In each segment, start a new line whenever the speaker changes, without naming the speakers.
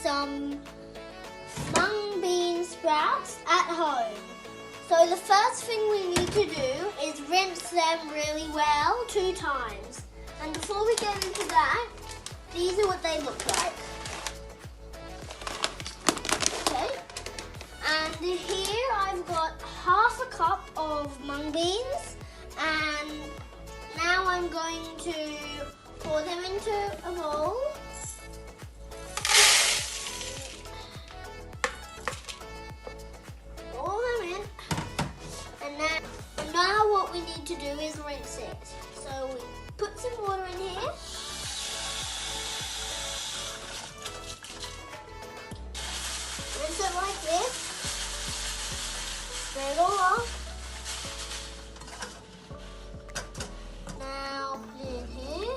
some mung bean sprouts at home. So the first thing we need to do is rinse them really well 2 times. And before we get into that, these are what they look like. Okay. And here I've got half a cup of mung beans, and now I'm going to pour them into a bowl. Pour them in. And now what we need to do is rinse it. So we put some water in here. Rinse it like this. Spray it all off. Now put it in here.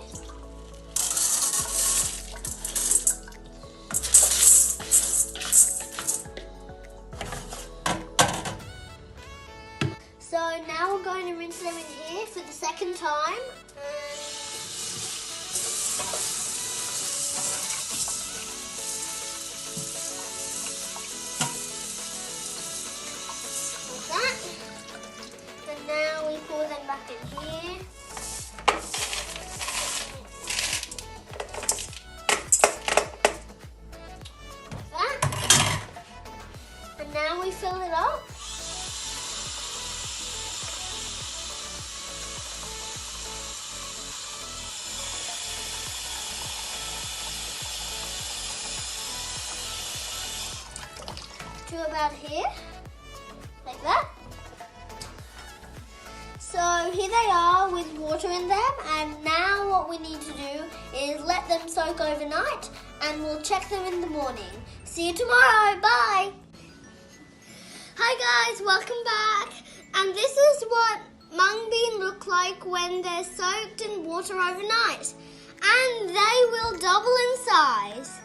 So now we're going to rinse them in here for the second time. Like that. And now we pour them back in here. Like that. And now we fill it up. To about here, like that. So here they are with water in them, and now what we need to do is let them soak overnight, and we'll check them in the morning. See you tomorrow, bye! Hi guys, welcome back, and this is what mung bean look like when they're soaked in water overnight, and they will double in size.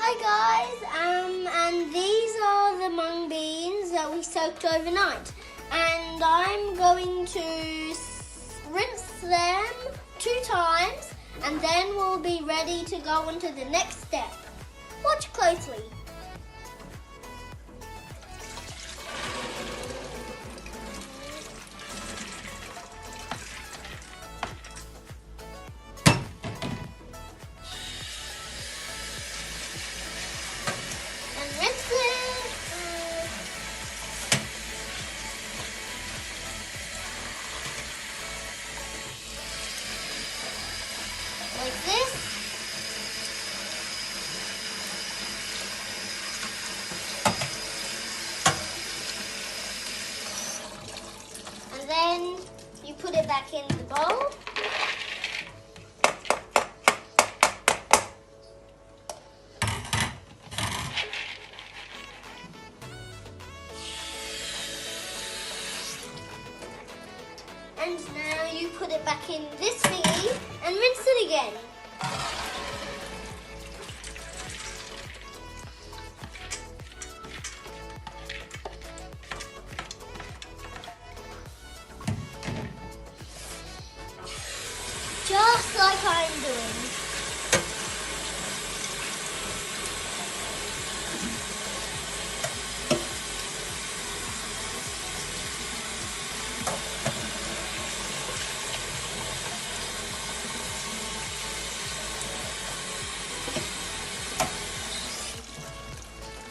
Hi guys, and these are the mung beans that we soaked overnight, and I'm going to rinse them 2 times, and then we'll be ready to go on to the next step. Watch closely. Like this. And then you put it back in the bowl. And now you put it back in this thingy and rinse it again. Just like I'm doing.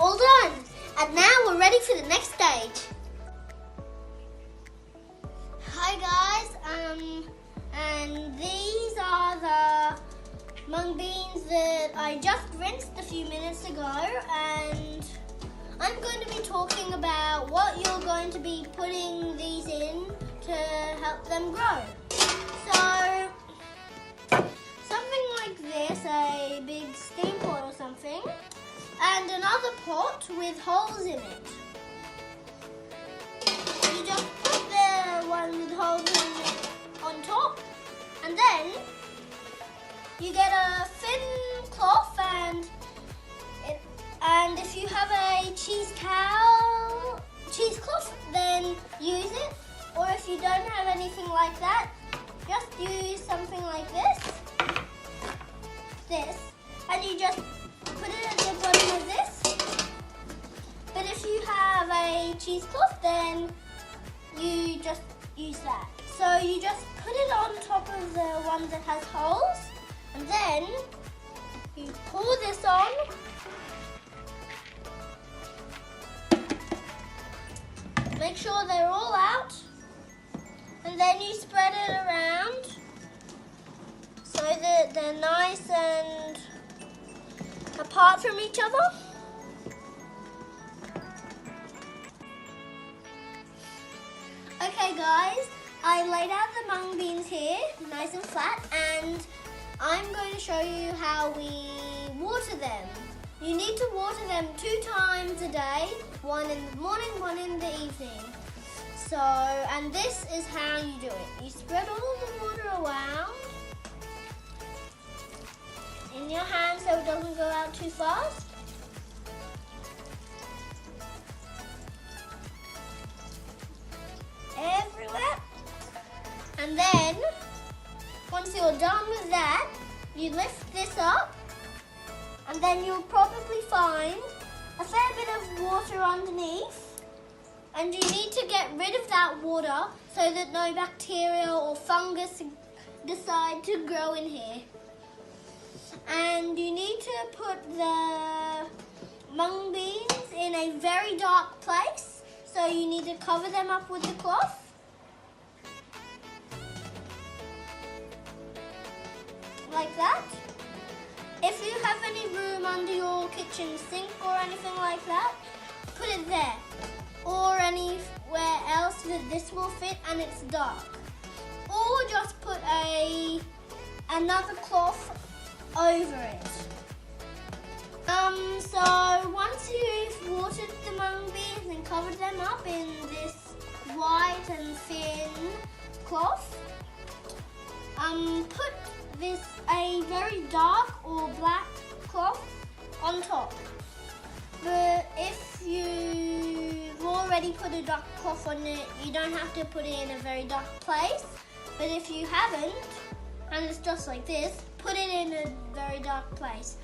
All done, and now we're ready for the next stage. Hi guys, and these are the mung beans that I just rinsed a few minutes ago, and I'm going to be talking about what you're going to be putting these in to help them grow. So, something like this, a big steam pot or something, and another pot with holes in it. You just put the one with holes in it on top, and then you get a thin cloth, and if you have a cheesecloth, then use it. Or if you don't have anything like that, just use something like this, and you just put it at the bottom of this. But if you have a cheesecloth, then you just use that. So you just put it on top of the one that has holes, and then you pour this on. Make sure they're all out, and then you spread it around so that they're nice and apart from each other. Okay guys, I laid out the mung beans here, nice and flat, and I'm going to show you how we water them. You need to water them 2 times a day, one in the morning, one in the evening. So, and this is how you do it. You spread all the water around in your hand so it doesn't go out too fast. Everywhere. And then, once you're done with that, you lift this up, and then you'll probably find a fair bit of water underneath, and you need to get rid of that water so that no bacteria or fungus decide to grow in here. And you need to put the mung beans in a very dark place, so you need to cover them up with the cloth. Like that. If you have any room under your kitchen sink or anything like that, put it there. Or anywhere else that this will fit and it's dark. Or just put another cloth over it. So once you've watered the mung beans and covered them up in this white and thin cloth, put a very dark or black cloth on top. But if you've already put a dark cloth on it, you don't have to put it in a very dark place. But if you haven't, and it's just like this, put it in a very dark place.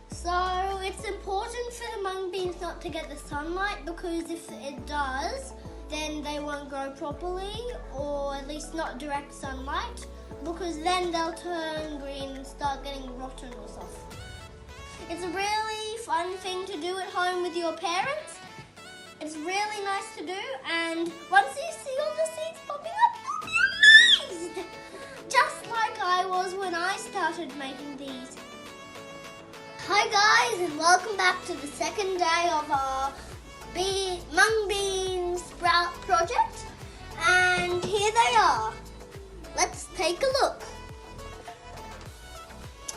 So it's important for the mung beans not to get the sunlight, because if it does, then they won't grow properly, or at least not direct sunlight, because then they'll turn green and start getting rotten or stuff. It's a really fun thing to do at home with your parents. It's really nice to do, and once you see all the seeds popping up, you'll be amazed! Just like I was when I started making these. Hi guys, and welcome back to the second day of our mung bean sprout project, and here they are. Let's take a look.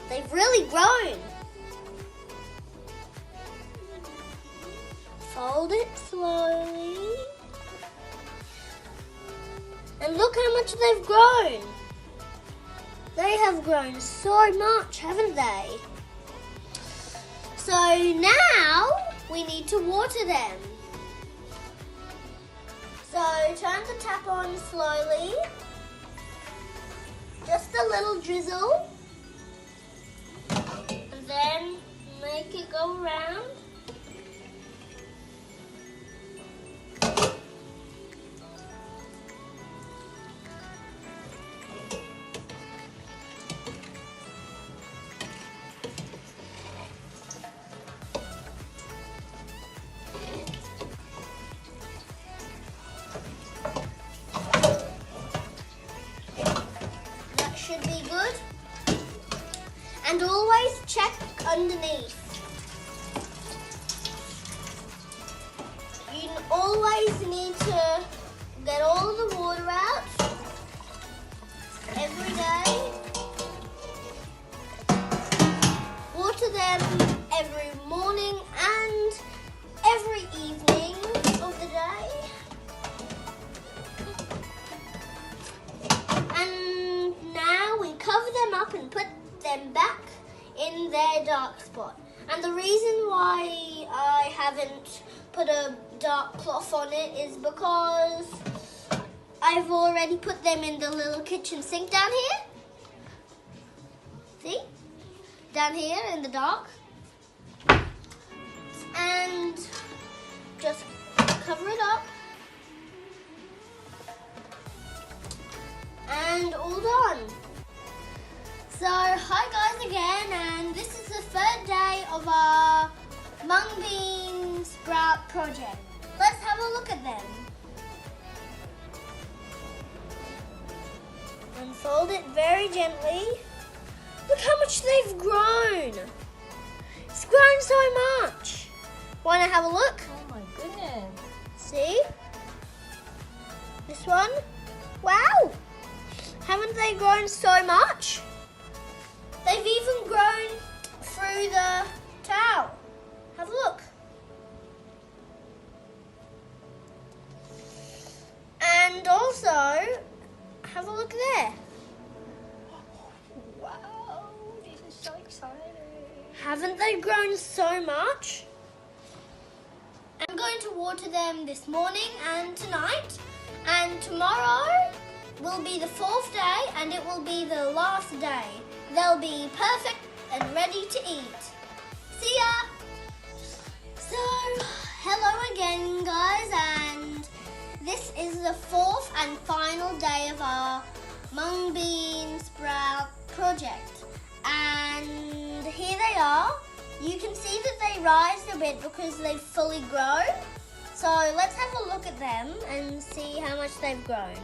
They've really grown. Fold it slowly. And look how much they've grown. They have grown so much, haven't they? So now we need to water them. So turn the tap on slowly. Just a little drizzle. And then make it go around. Should be good. And always check underneath. You always need to get all the water out every day. Water them every morning and every evening of the day. Cover them up and put them back in their dark spot. And the reason why I haven't put a dark cloth on it is because I've already put them in the little kitchen sink down here. See? down here in the dark. And just cover it up. And all done. So, hi guys again, and this is the third day of our mung bean sprout project. Let's have a look at them. Unfold it very gently. Look how much they've grown. It's grown so much. Want to have a look?
Oh my goodness.
See? This one? Wow! Haven't they grown so much? They've even grown through the towel. Have a look. And also, have a look there.
Wow, this is so exciting.
Haven't they grown so much? I'm going to water them this morning and tonight. And tomorrow will be the 4th day and it will be the last day. They'll be perfect and ready to eat. See ya! So, hello again guys, and this is the 4th and final day of our mung bean sprout project. And here they are. You can see that they rise a bit because they've fully grown. So let's have a look at them and see how much they've grown.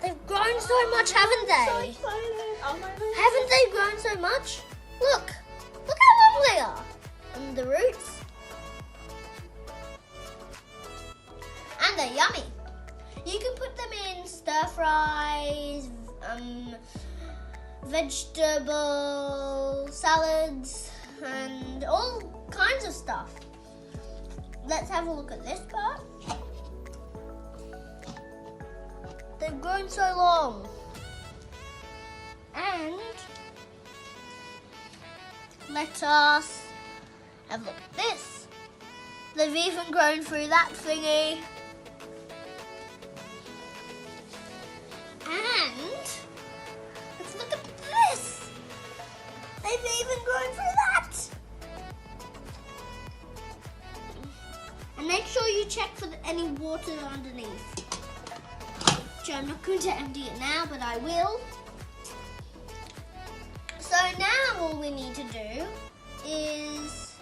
They've grown so much, haven't they?
So excited. Oh my goodness.
Haven't they grown so much? Look how long they are. And the roots. And they're yummy. You can put them in stir fries, vegetable salads, and all kinds of stuff. Let's have a look at this part. They've grown so long. And let us have a look at this. They've even grown through that thingy. And let's look at this. They've even grown through that. And make sure you check for any water underneath. Which I'm not going to empty it now, but I will. So now all we need to do is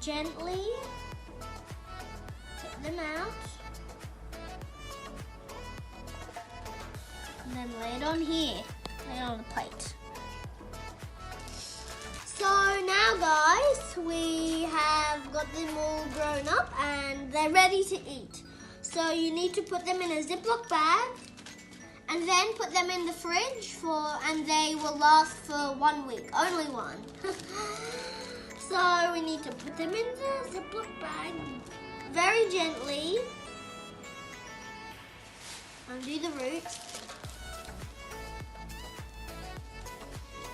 gently get them out. And then lay it on here, lay it on the plate. So now guys, we have got them all grown up and they're ready to eat. So you need to put them in a Ziploc bag and then put them in the fridge and they will last for 1 week, only one. So we need to put them in the Ziploc bag very gently. Undo the roots.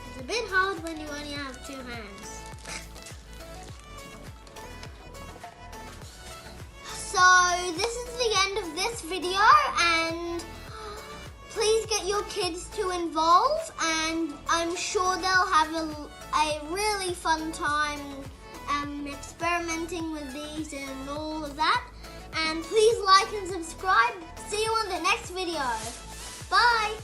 It's a bit hard when you only have 2 hands. So this is the end of this video, and please get your kids to involve, and I'm sure they'll have a really fun time experimenting with these and all of that. And please like and subscribe. See you on the next video. Bye.